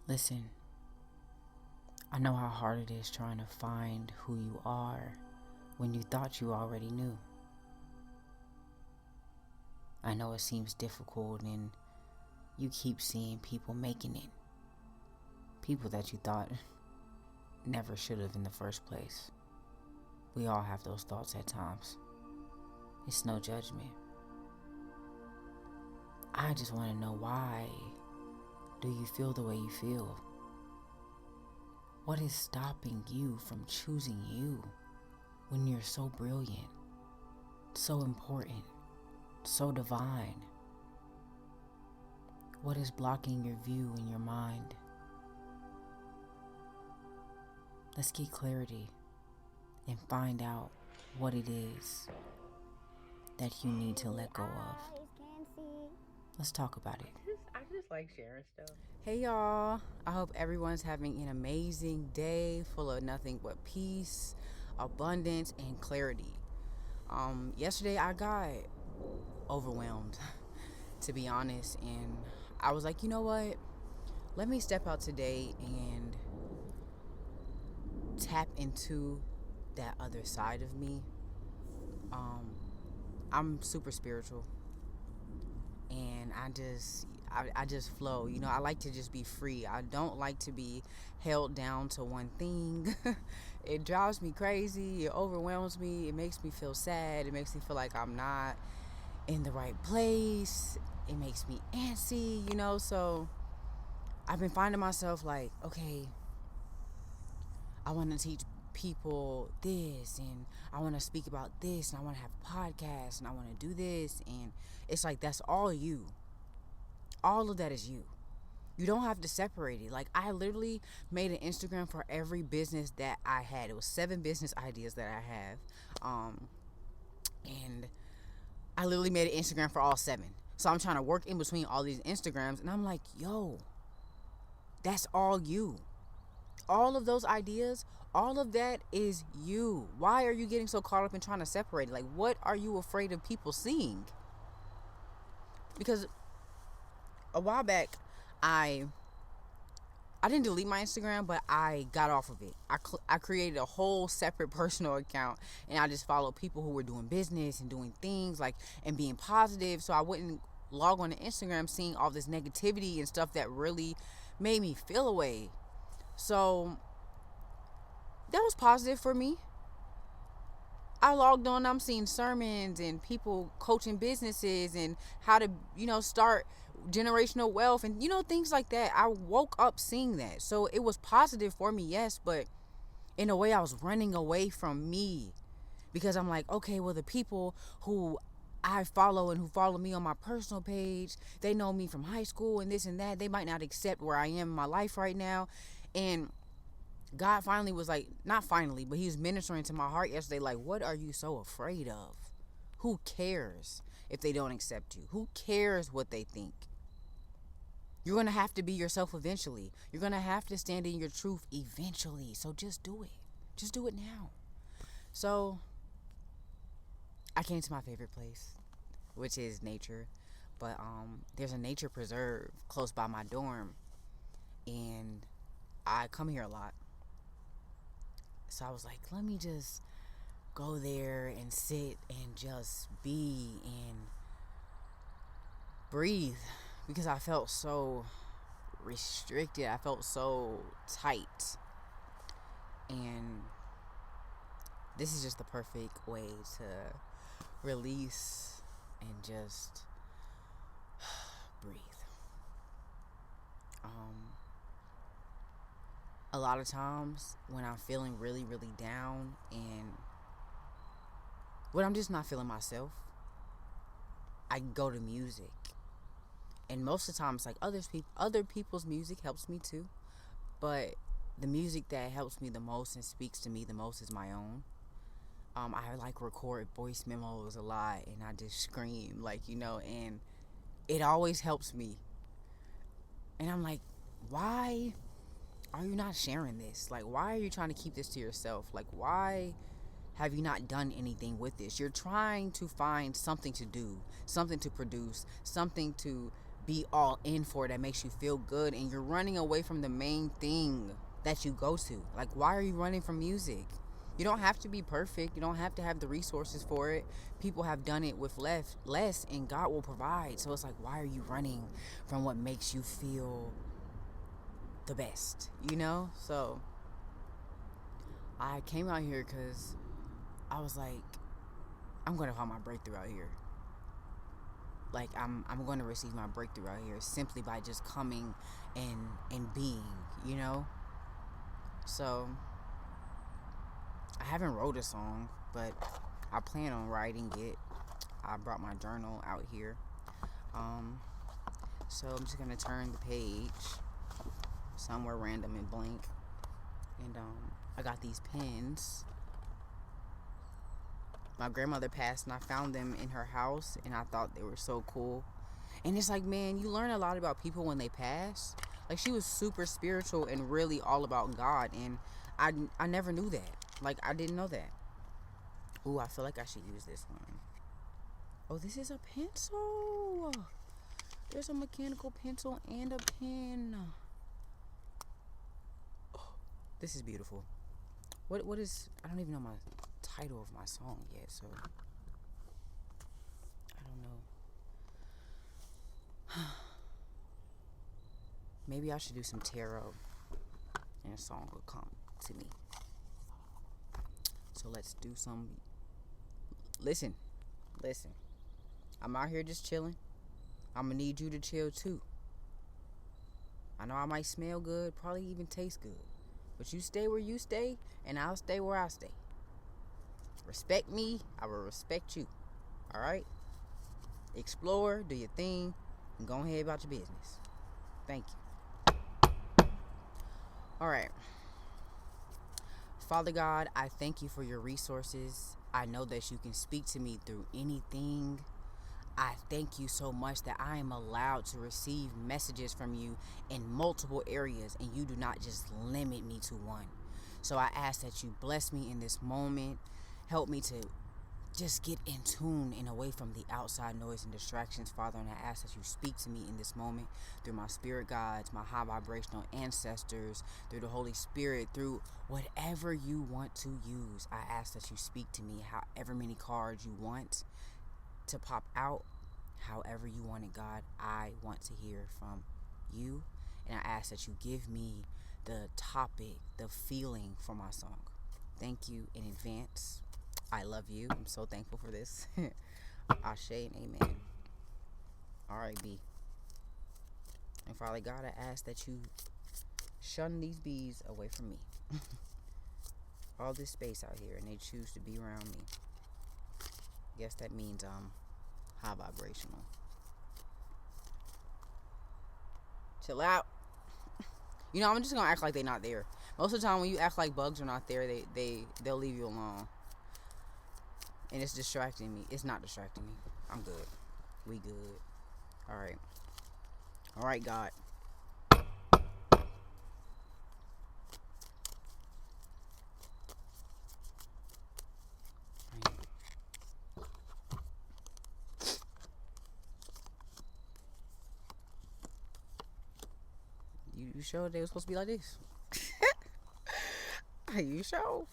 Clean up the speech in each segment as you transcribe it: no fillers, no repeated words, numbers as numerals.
Listen, I know how hard it is trying to find who you are when you thought you already knew. I know it seems difficult and you keep seeing people making it. People that you thought never should have in the first place. We all have those thoughts at times. It's no judgment. I just want to know, why do you feel the way you feel? What is stopping you from choosing you when you're so brilliant, so important, so divine? What is blocking your view in your mind? Let's get clarity and find out what it is that you need to let go of. Let's talk about it. I just like sharing stuff. Hey y'all, I hope everyone's having an amazing day full of nothing but peace, abundance, and clarity. Yesterday I got overwhelmed, to be honest, and I was like, you know what? Let me step out today and tap into that other side of me. I'm super spiritual, and I just flow. I like to just be free. I don't like to be held down to one thing. It drives me crazy. It overwhelms me. It makes me feel sad. It makes me feel like I'm not in the right place. It makes me antsy. So I've been finding myself like, okay, I want to teach people this, and I want to speak about this, and I want to have a podcast, and I want to do this, and it's like, that's all you. All of that is you. You don't have to separate it. Like, I literally made an Instagram for every business that I had. It was 7 business ideas that I have, and I literally made an Instagram for all 7. So I'm trying to work in between all these Instagrams, and I'm like, yo, that's all you. All of those ideas, all of that is you. Why are you getting so caught up in trying to separate it? Like, what are you afraid of people seeing? Because a while back, I didn't delete my Instagram, but I got off of it. I created a whole separate personal account, and I just followed people who were doing business and doing things, like, and being positive, so I wouldn't log on to Instagram seeing all this negativity and stuff that really made me feel away. So that was positive for me. I logged on, I'm seeing sermons and people coaching businesses and how to, start generational wealth and, things like that. I woke up seeing that. So it was positive for me, yes, but in a way I was running away from me, because I'm like, okay, well, the people who I follow and who follow me on my personal page, they know me from high school and this and that. They might not accept where I am in my life right now. And God finally was like, not finally, but he was ministering to my heart yesterday, like, what are you so afraid of? Who cares if they don't accept you? Who cares what they think? You're going to have to be yourself eventually. You're going to have to stand in your truth eventually. So just do it. Just do it now. So I came to my favorite place, which is nature. But there's a nature preserve close by my dorm, and I come here a lot. So I was like, let me just go there and sit and just be and breathe, because I felt so restricted. I felt so tight. And this is just the perfect way to release and just breathe. A lot of times when I'm feeling really, really down and when I'm just not feeling myself, I go to music. And most of the time it's like other people's music helps me too. But the music that helps me the most and speaks to me the most is my own. I like record voice memos a lot, and I just scream, and it always helps me. And I'm like, why are you not sharing this? Like, why are you trying to keep this to yourself? Like, why have you not done anything with this? You're trying to find something to do, something to produce, something to be all in for, that makes you feel good, and you're running away from the main thing that you go to. Like, why are you running from music? You don't have to be perfect. You don't have to have the resources for it. People have done it with less, and God will provide. So it's like, why are you running from what makes you feel the best? So I came out here because I was like, I'm going to find my breakthrough out here. Like, I'm going to receive my breakthrough out here simply by just coming and being, So I haven't wrote a song, but I plan on writing it. I brought my journal out here. So I'm just going to turn the page somewhere random and blank. And I got these pens. My grandmother passed and I found them in her house, and I thought they were so cool. And it's like, man, you learn a lot about people when they pass. Like, she was super spiritual and really all about God, and I never knew that. Like, I didn't know that. Ooh, I feel like I should use this one. Oh, this is a pencil. There's a mechanical pencil and a pen. Oh, this is beautiful. What is, I don't even know my title of my song yet, so I don't know. Maybe I should do some tarot and a song will come to me. So let's do some. Listen. I'm out here just chilling. I'm gonna need you to chill too. I know I might smell good, probably even taste good, but you stay where you stay and I'll stay where I stay. Respect me, I will respect you. Alright? Explore, do your thing, and go ahead about your business. Thank you. Alright. Father God, I thank you for your resources. I know that you can speak to me through anything. I thank you so much that I am allowed to receive messages from you in multiple areas, and you do not just limit me to one. So I ask that you bless me in this moment. Help me to just get in tune and away from the outside noise and distractions, Father. And I ask that you speak to me in this moment through my spirit guides, my high vibrational ancestors, through the Holy Spirit, through whatever you want to use. I ask that you speak to me however many cards you want to pop out, however you want it, God. I want to hear from you. And I ask that you give me the topic, the feeling for my song. Thank you in advance. I love you. I'm so thankful for this. Ashe and amen. R.I.B. And Father God, I ask that you shun these bees away from me. All this space out here, and they choose to be around me. Guess that means high vibrational. Chill out. I'm just gonna act like they're not there. Most of the time when you act like bugs are not there, they'll leave you alone. And it's distracting me. It's not distracting me. I'm good. We good. Alright. Alright, God. You sure they were supposed to be like this? Are you sure?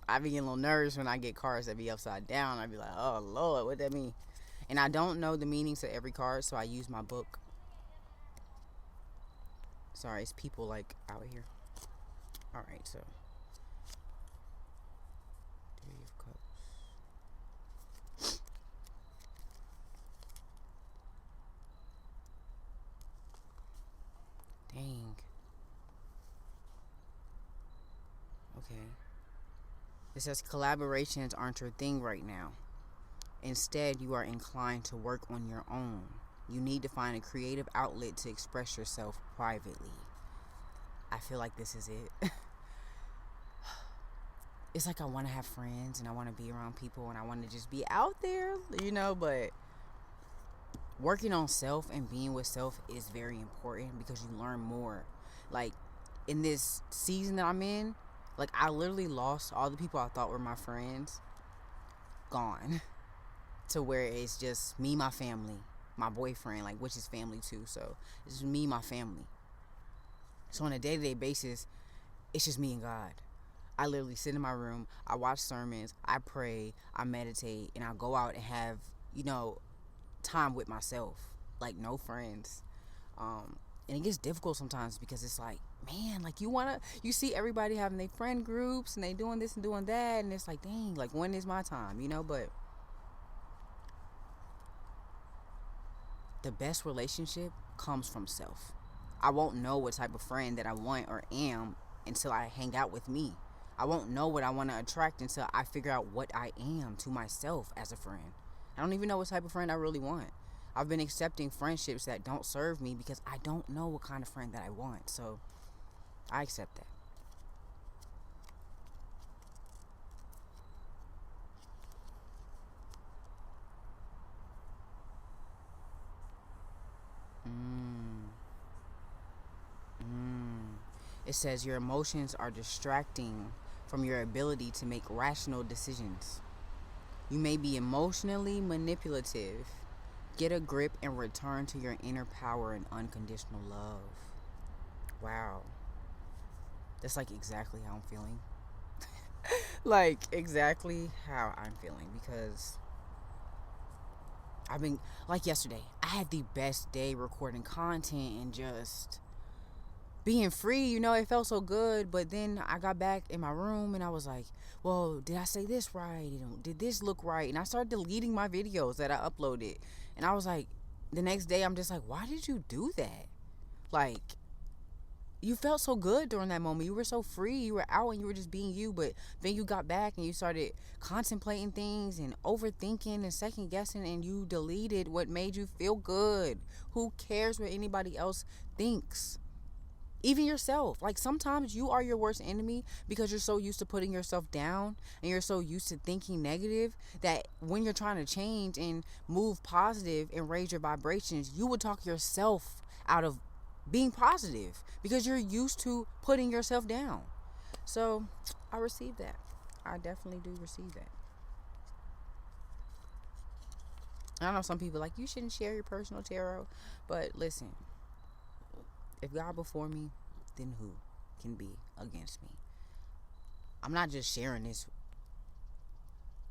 I be getting a little nervous when I get cards that be upside down. I be like, oh Lord, what that mean? And I don't know the meanings of every card, so I use my book. Sorry, it's people like out here. Alright, so Three of Cups. Dang. Okay. It says collaborations aren't your thing right now. Instead, you are inclined to work on your own. You need to find a creative outlet to express yourself privately. I feel like this is it. It's like I want to have friends and I want to be around people and I want to just be out there, but working on self and being with self is very important because you learn more. Like, in this season that I'm in, like, I literally lost all the people I thought were my friends. Gone. To where it's just me, my family, my boyfriend, like, which is family too. So it's just me and my family. So on a day-to-day basis, it's just me and God. I literally sit in my room, I watch sermons, I pray, I meditate, and I go out and have, time with myself. Like, no friends. And it gets difficult sometimes because it's like, man, like, you see everybody having their friend groups and they doing this and doing that, and it's like, dang, like, when is my time, but the best relationship comes from self. I won't know what type of friend that I want or am until I hang out with me. I won't know what I want to attract until I figure out what I am to myself as a friend. I don't even know what type of friend I really want. I've been accepting friendships that don't serve me because I don't know what kind of friend that I want. So I accept that. It says your emotions are distracting from your ability to make rational decisions. You may be emotionally manipulative. Get a grip and return to your inner power and unconditional love. Wow. That's like exactly how I'm feeling. Like exactly how I'm feeling, because I've been, like, yesterday, I had the best day recording content and just being free, it felt so good. But then I got back in my room and I was like, well, did I say this right? Did this look right? And I started deleting my videos that I uploaded. And I was like, the next day, I'm just like, why did you do that? Like, you felt so good during that moment. You were so free. You were out and you were just being you. But then you got back and you started contemplating things and overthinking and second guessing, and you deleted what made you feel good. Who cares what anybody else thinks? Even yourself. Like, sometimes you are your worst enemy because you're so used to putting yourself down and you're so used to thinking negative that when you're trying to change and move positive and raise your vibrations, you would talk yourself out of being positive because you're used to putting yourself down. So I receive that. I definitely do receive that. I know some people like, you shouldn't share your personal tarot, but listen, if God before me, then who can be against me? I'm not just sharing this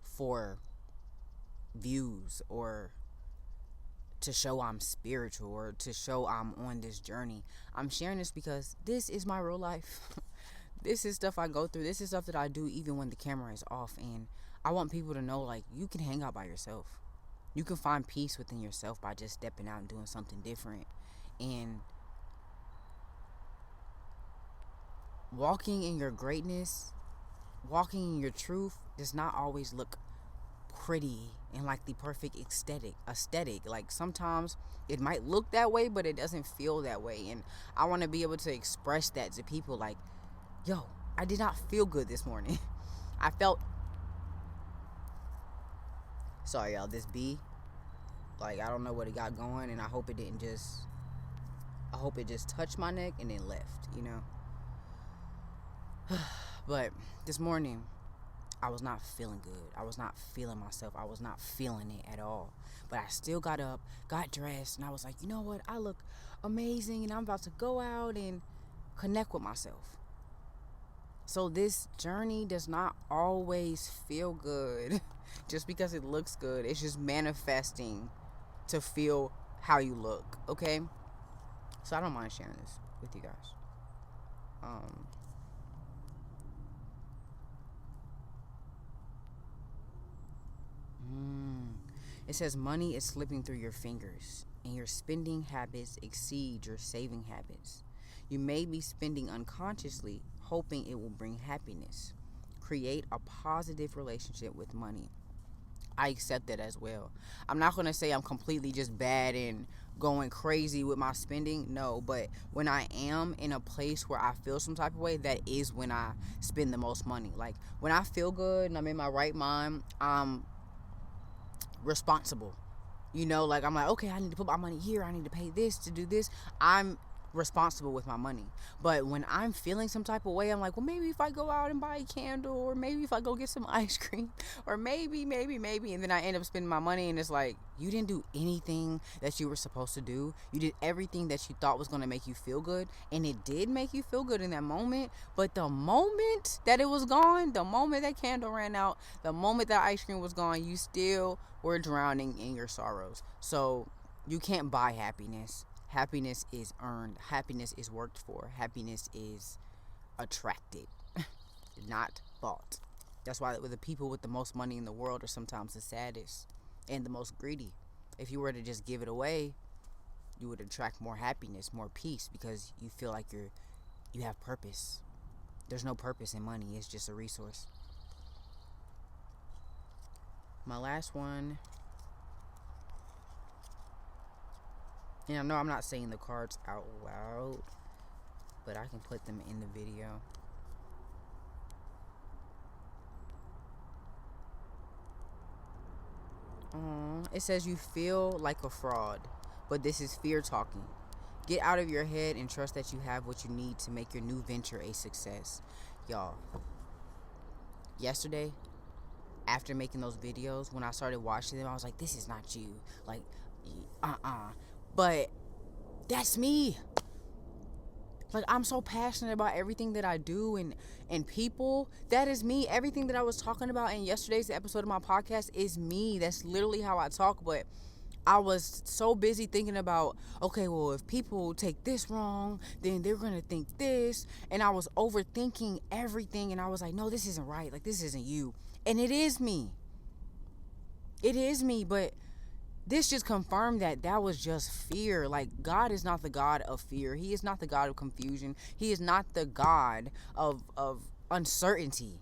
for views or to show I'm spiritual or to show I'm on this journey. I'm sharing this because this is my real life. This is stuff I go through. This is stuff that I do even when the camera is off. And I want people to know, like, you can hang out by yourself. You can find peace within yourself by just stepping out and doing something different. And walking in your greatness, walking in your truth does not always look pretty and like the perfect aesthetic. Like, sometimes it might look that way, but it doesn't feel that way. And I want to be able to express that to people, like, yo, I did not feel good this morning. I felt, sorry y'all, this bee, like, I don't know what it got going, and I hope it just touched my neck and then left, But this morning, I was not feeling good. I was not feeling myself. I was not feeling it at all. But I still got up, got dressed, and I was like, you know what? I look amazing, and I'm about to go out and connect with myself. So this journey does not always feel good just because it looks good. It's just manifesting to feel how you look, okay? So I don't mind sharing this with you guys. It says money is slipping through your fingers and your spending habits exceed your saving habits. You may be spending unconsciously, hoping it will bring happiness. Create a positive relationship with money. I accept that as well. I'm not going to say I'm completely just bad and going crazy with my spending. No, but when I am in a place where I feel some type of way, that is when I spend the most money. Like, when I feel good and I'm in my right mind, I'm responsible. Like, I'm like, okay, I need to put my money here. I need to pay this to do this. I'm responsible with my money. But when I'm feeling some type of way, I'm like, well, maybe if I go out and buy a candle, or maybe if I go get some ice cream, or maybe, and then I end up spending my money, and it's like, you didn't do anything that you were supposed to do. You did everything that you thought was going to make you feel good, and it did make you feel good in that moment. But the moment that it was gone, the moment that candle ran out, the moment that ice cream was gone, you still were drowning in your sorrows. So you can't buy happiness. Happiness is earned. Happiness is worked for. Happiness is attracted, not bought. That's why the people with the most money in the world are sometimes the saddest and the most greedy. If you were to just give it away, you would attract more happiness, more peace, because you feel like you have purpose. There's no purpose in money. It's just a resource. My last one. And I know I'm not saying the cards out loud, but I can put them in the video. It says you feel like a fraud, but this is fear talking. Get out of your head and trust that you have what you need to make your new venture a success. Y'all, yesterday, after making those videos, when I started watching them, I was like, this is not you. Like, But that's me. Like, I'm so passionate about everything that I do and people. That is me. Everything that I was talking about in yesterday's episode of my podcast is me. That's literally how I talk. But I was so busy thinking about, okay, well, if people take this wrong, then they're going to think this. And I was overthinking everything. And I was like, no, this isn't right. Like, this isn't you. And it is me. It is me. But this just confirmed that was just fear. Like, God is not the God of fear. He is not the God of confusion. He is not the God of uncertainty.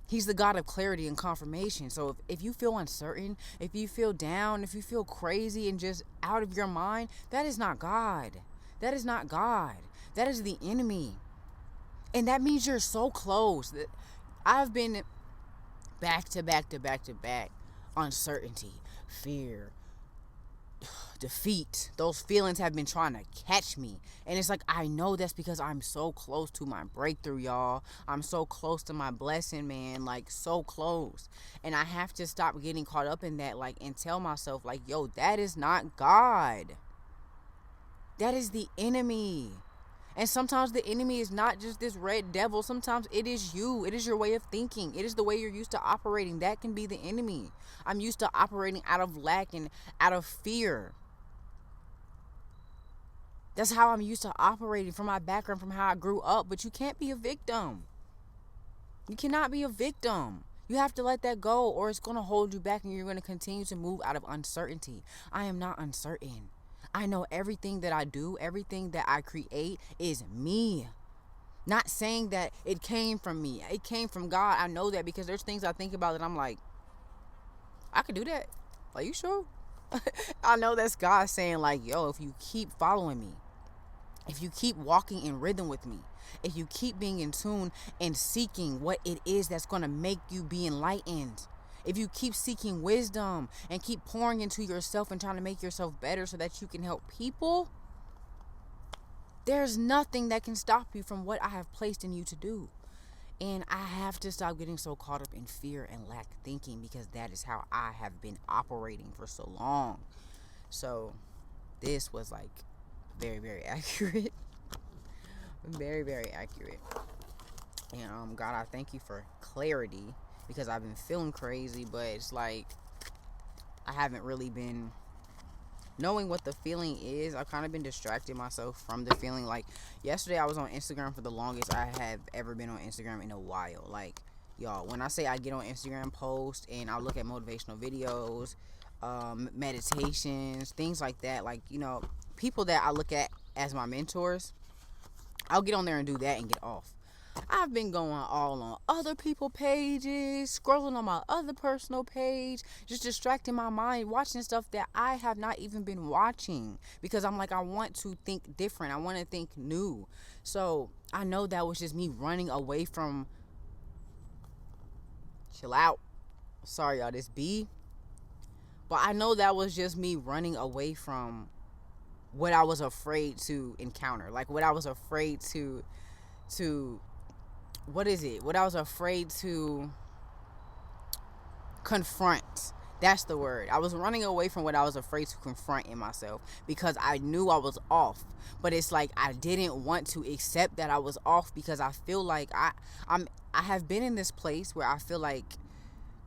He's the God of clarity and confirmation. So if you feel uncertain, if you feel down, if you feel crazy and just out of your mind, that is not God. That is not God. That is the enemy. And that means you're so close. I've been back to back to back to back. Uncertainty, fear, defeat. Those feelings have been trying to catch me. And it's like, I know that's because I'm so close to my breakthrough, y'all. I'm so close to my blessing, man. Like, so close. And I have to stop getting caught up in that, like, and tell myself, like, yo, that is not God. That is the enemy. And sometimes the enemy is not just this red devil. Sometimes it is you. It is your way of thinking. It is the way you're used to operating. That can be the enemy. I'm used to operating out of lack and out of fear. That's how I'm used to operating, from my background, from how I grew up. But you can't be a victim. You cannot be a victim. You have to let that go, or it's going to hold you back and you're going to continue to move out of uncertainty. I am not uncertain. I know everything that I do, everything that I create is me. Not saying that it came from me. It came from God. I know that because there's things I think about that I'm like, I could do that. Are you sure? I know that's God saying, like, yo, if you keep following me, if you keep walking in rhythm with me, if you keep being in tune and seeking what it is that's going to make you be enlightened, if you keep seeking wisdom and keep pouring into yourself and trying to make yourself better so that you can help people, there's nothing that can stop you from what I have placed in you to do. And I have to stop getting so caught up in fear and lack thinking, because that is how I have been operating for so long. So this was like very, very accurate. Very, very accurate. And God, I thank you for clarity, because I've been feeling crazy, but it's like I haven't really been knowing what the feeling is. I've kind of been distracting myself from the feeling. Like, yesterday I was on Instagram for the longest I have ever been on Instagram in a while. Like, y'all, when I say I get on Instagram, post, and I look at motivational videos, meditations, things like that, like, you know, people that I look at as my mentors, I'll get on there and do that and get off. I've been going all on other people's pages, scrolling on my other personal page, just distracting my mind, watching stuff that I have not even been watching, because I'm like, I want to think different. I want to think new. So I know that was just me running away from, chill out. Sorry, y'all, this B. But I know that was just me running away from what I was afraid to encounter, like what I was afraid to what is it? What I was afraid to confront. That's the word. I was running away from what I was afraid to confront in myself because I knew I was off. But it's like I didn't want to accept that I was off because I feel like I have been in this place where I feel like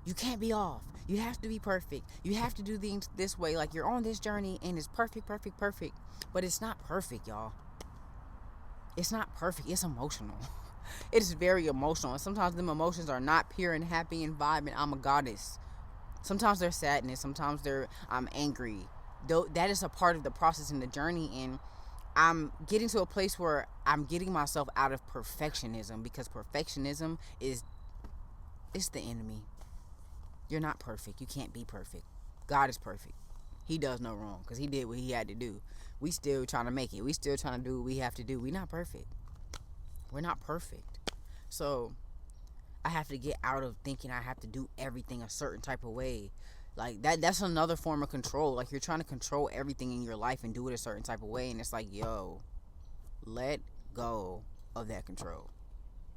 you can't be off. You have to be perfect. You have to do things this way. Like you're on this journey and it's perfect, perfect, perfect. But it's not perfect, y'all. It's not perfect. It's emotional. It's very emotional. And sometimes them emotions are not pure and happy and vibe and I'm a goddess. Sometimes they're sadness. Sometimes I'm angry. Though that is a part of the process in the journey, and I'm getting to a place where I'm getting myself out of perfectionism because perfectionism is it's the enemy. You're not perfect. You can't be perfect. God is perfect. He does no wrong because he did what he had to do. We still trying to make it. We still trying to do what we have to do. We not perfect. We're not perfect. So I have to get out of thinking I have to do everything a certain type of way. Like that's another form of control. Like you're trying to control everything in your life and do it a certain type of way, and it's like, yo, let go of that control.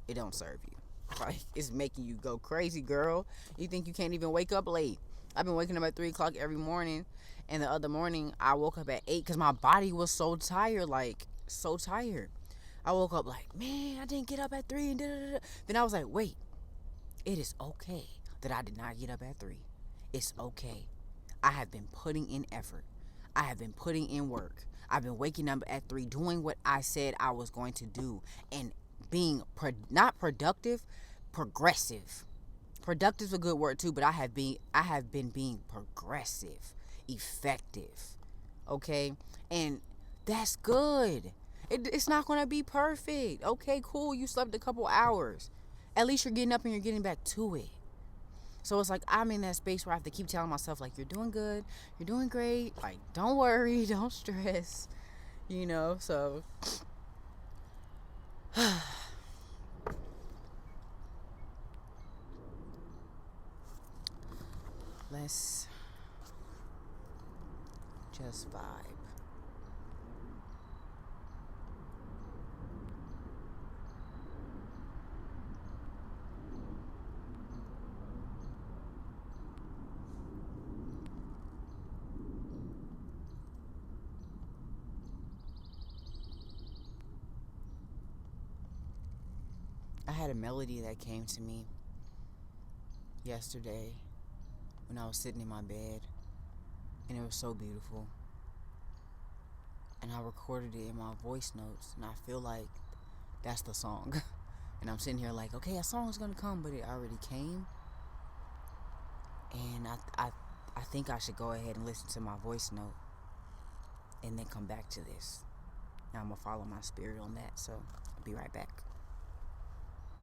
It don't serve you. Like it's making you go crazy, girl. You think you can't even wake up late. I've been waking up at 3 o'clock every morning, and the other morning I woke up at 8 because my body was so tired, like so tired. I woke up like, man, I didn't get up at 3 and da-da-da-da. Then I was like, wait, it is okay that I did not get up at 3. It's okay. I have been putting in effort. I have been putting in work. I've been waking up at 3, doing what I said I was going to do, and being not productive, progressive. Productive is a good word too, but I have been being progressive, effective. Okay? And that's good. It's not going to be perfect. Okay, cool. You slept a couple hours. At least you're getting up and you're getting back to it. So it's like I'm in that space where I have to keep telling myself, like, you're doing good, you're doing great, like, don't worry, don't stress, so let's just vibe. I had a melody that came to me yesterday when I was sitting in my bed, and it was so beautiful. And I recorded it in my voice notes, and I feel like that's the song. And I'm sitting here like, okay, a song's gonna come, but it already came. And I think I should go ahead and listen to my voice note and then come back to this. Now I'm gonna follow my spirit on that, so I'll be right back.